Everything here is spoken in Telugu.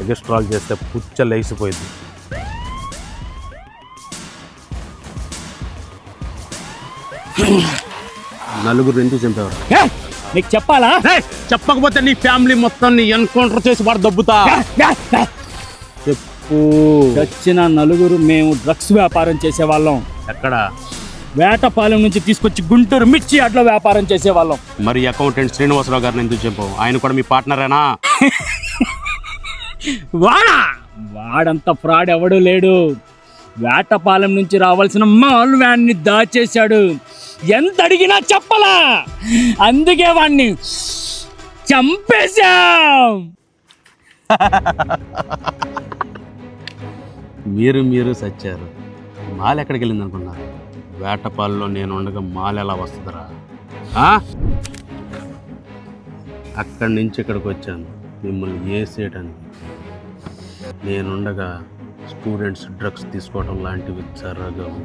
ఎగస్ట్రాల్ చేస్తే పుచ్చ లేసిపోయింది. నలుగురు ఎందుకు చంపేవారు? నీకు చెప్పాలా? చెప్పకపోతే నీ ఫ్యామిలీ మొత్తాన్ని ఎన్కౌంటర్ చేసి వాడు దబ్బుతా. చెప్పు. వచ్చిన నలుగురు మేము డ్రగ్స్ వ్యాపారం చేసేవాళ్ళం. ఎక్కడ? వేటపాలెం నుంచి తీసుకొచ్చి గుంటూరు మిర్చి అడ్ల వ్యాపారం చేసేవాళ్ళం. మరి అకౌంటెంట్ శ్రీనివాసరావు గారిని ఎందుకు చెప్పావు? ఆయన కూడా మీ పార్ట్నరేనా? వాడంత ఫ్రాడ్ ఎవడూ లేడు. వేటపాలెం నుంచి రావాల్సిన మాల్ వ్యాన్ని దాచేశాడు. ఎంత అడిగినా చెప్పలా, అందుకే వాణ్ణి చంపేశాం. మీరు సచ్చారు. మాల్ ఎక్కడికి వెళ్ళింది అనుకున్నారు? వేటపాలలో నేను ఉండగా మాల్ ఎలా వస్తుందిరా? అక్కడి నుంచి ఇక్కడికి వచ్చాను మిమ్మల్ని వేసేయడానికి. నేనుండగా స్టూడెంట్స్ డ్రగ్స్ తీసుకోవడం లాంటివి జరగవు.